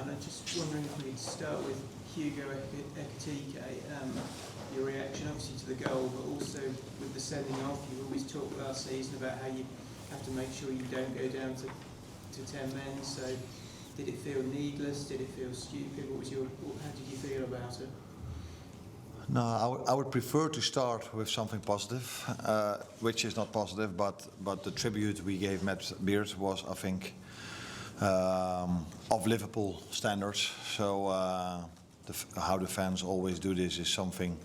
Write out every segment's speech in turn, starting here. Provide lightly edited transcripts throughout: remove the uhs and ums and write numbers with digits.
and I'm just wondering if we could start with Hugo Ekitike. Your reaction obviously to the goal, but also with the sending off. You always talked last season about how you have to make sure you don't go down to 10 men. So did it feel needless? Did it feel stupid? How did you feel about it? No, I would prefer to start with something positive, which is not positive, but the tribute we gave Matt Beard was, I think, of Liverpool standards. So how the fans always do this is something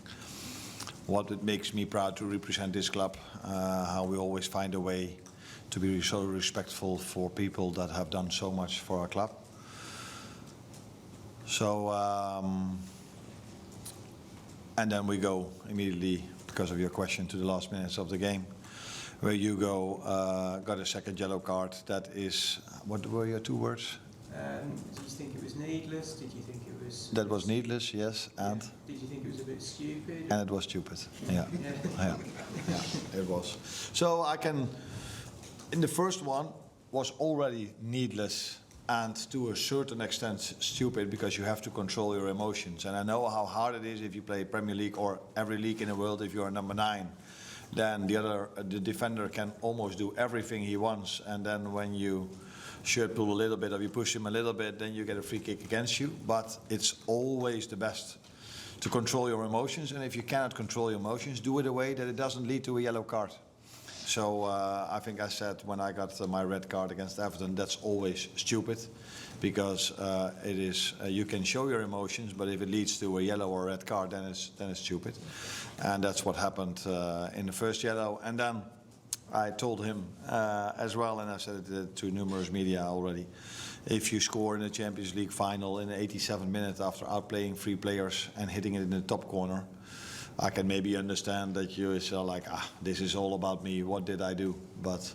what it makes me proud to represent this club. How we always find a way to be so respectful for people that have done so much for our club. So and then we go immediately, because of your question, to the last minutes of the game, where Hugo got a second yellow card. That is, what were your two words? Did you think it was needless? Did you think it was... That was needless, yes, and? Did you think it was a bit stupid? And it was stupid, yeah. Yeah, it was. So I can, in the first one, was already needless and to a certain extent stupid, because you have to control your emotions. And I know how hard it is if you play Premier League or every league in the world. If you are number 9, then the defender can almost do everything he wants. And then when you shirt pull a little bit or you push him a little bit, then you get a free kick against you. But it's always the best to control your emotions. And if you cannot control your emotions, do it in a way that it doesn't lead to a yellow card. So I think I said when I got my red card against Everton, that's always stupid, because it is you can show your emotions, but if it leads to a yellow or a red card, then it's stupid, and that's what happened in the first yellow. And then I told him as well, and I said it to numerous media already. If you score in the Champions League final in the 87th minute after outplaying 3 players and hitting it in the top corner, I can maybe understand that you is like, this is all about me, what did I do? But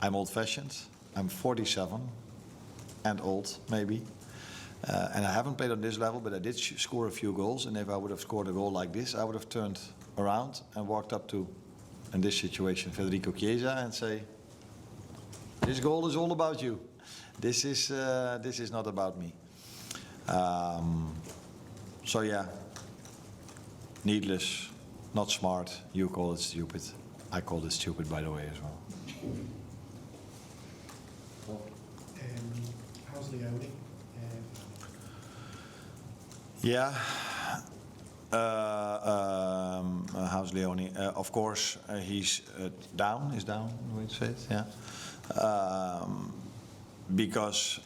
I'm old-fashioned, I'm 47 and old, maybe. And I haven't played on this level, but I did score a few goals. And if I would have scored a goal like this, I would have turned around and walked up to, in this situation, Federico Chiesa and say, this goal is all about you. This is not about me. So yeah. Needless, not smart. You call it stupid. I call it stupid, by the way, as well. How's Leoni? Yeah. How's Leoni? Of course, he's down. Is down? The way to say it? Yeah. Because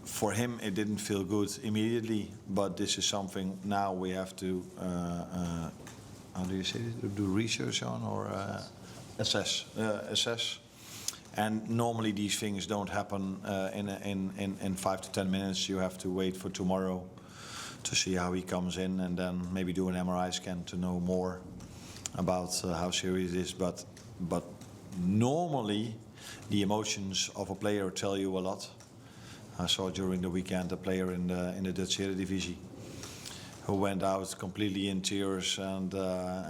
for him, it didn't feel good immediately, but this is something now we have to, how do you say it? Do research on or assess. And normally these things don't happen in 5 to 10 minutes. You have to wait for tomorrow to see how he comes in, and then maybe do an MRI scan to know more about how serious it is. But normally the emotions of a player tell you a lot. I saw during the weekend a player in the Dutch Eredivisie who went out completely in tears, and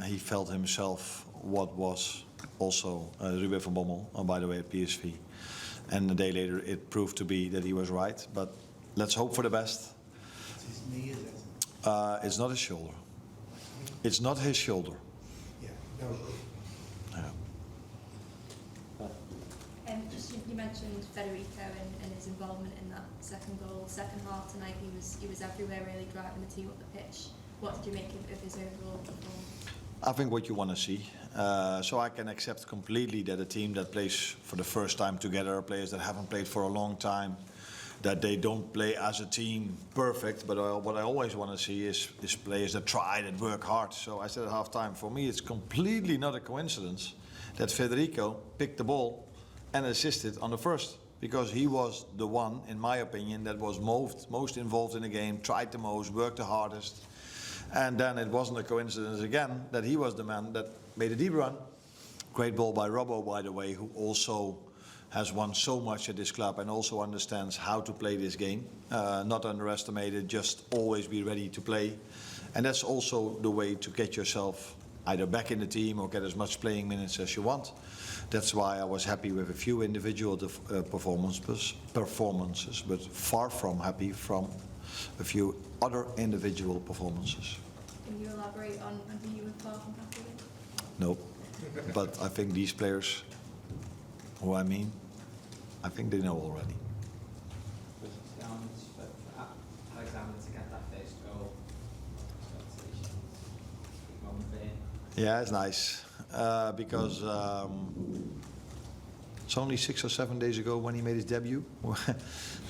he felt himself what was also Ruben van Bommel, by the way, at PSV. And a day later it proved to be that he was right, but let's hope for the best. It's his knee, is it? It's not his shoulder. It's not his shoulder. Yeah, no. Just you mentioned Federico and his involvement in that second goal. Second half tonight, he was everywhere, really driving the team up the pitch. What did you make of his overall performance? I think what you want to see. So I can accept completely that a team that plays for the first time together, players that haven't played for a long time, that they don't play as a team perfect. But what I always want to see is players that try, that work hard. So I said at half time, for me it's completely not a coincidence that Federico picked the ball and assisted on the first, because he was the one, in my opinion, that was most involved in the game, tried the most, worked the hardest. And then it wasn't a coincidence again that he was the man that made a deep run. Great ball by Robbo, by the way, who also has won so much at this club and also understands how to play this game. Not underestimated, just always be ready to play. And that's also the way to get yourself either back in the team or get as much playing minutes as you want. That's why I was happy with a few individual performances, but far from happy from a few other individual performances. Can you elaborate on who you were far from happy with? No, but I think these players, who I mean, I think they know already. Alexander to get that first goal. Yeah, it's nice because it's only 6 or 7 days ago when he made his debut.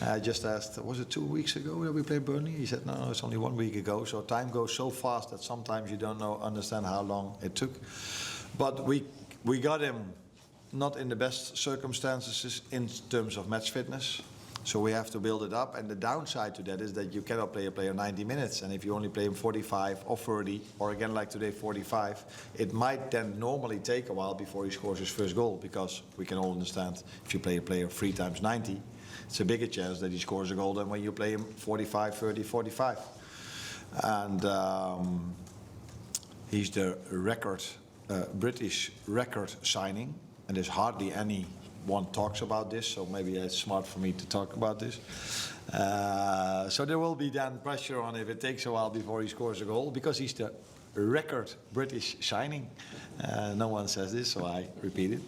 I just asked, was it 2 weeks ago that we played Burnley? He said, no, it's only 1 week ago. So time goes so fast that sometimes you don't understand how long it took. But we got him not in the best circumstances in terms of match fitness. So we have to build it up, and the downside to that is that you cannot play a player 90 minutes, and if you only play him 45 or 30, or again like today 45, it might then normally take a while before he scores his first goal, because we can all understand if you play a player 3 times 90, it's a bigger chance that he scores a goal than when you play him 45, 30, 45. And he's the record, British record signing, and there's hardly anyone talks about this, so maybe it's smart for me to talk about this. So there will be then pressure on if it takes a while before he scores a goal, because he's the record British signing. No one says this, so I repeat it.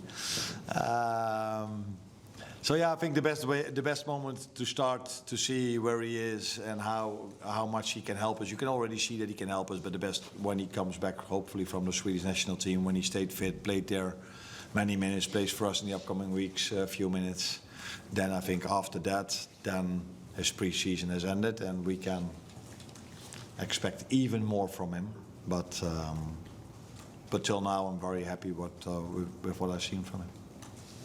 So yeah, I think the best moment to start to see where he is and how much he can help us. You can already see that he can help us, but the best when he comes back, hopefully from the Swedish national team, when he stayed fit, played there many minutes, plays for us in the upcoming weeks, a few minutes. Then I think after that, then his pre-season has ended and we can expect even more from him. But till now, I'm very happy with what I've seen from him.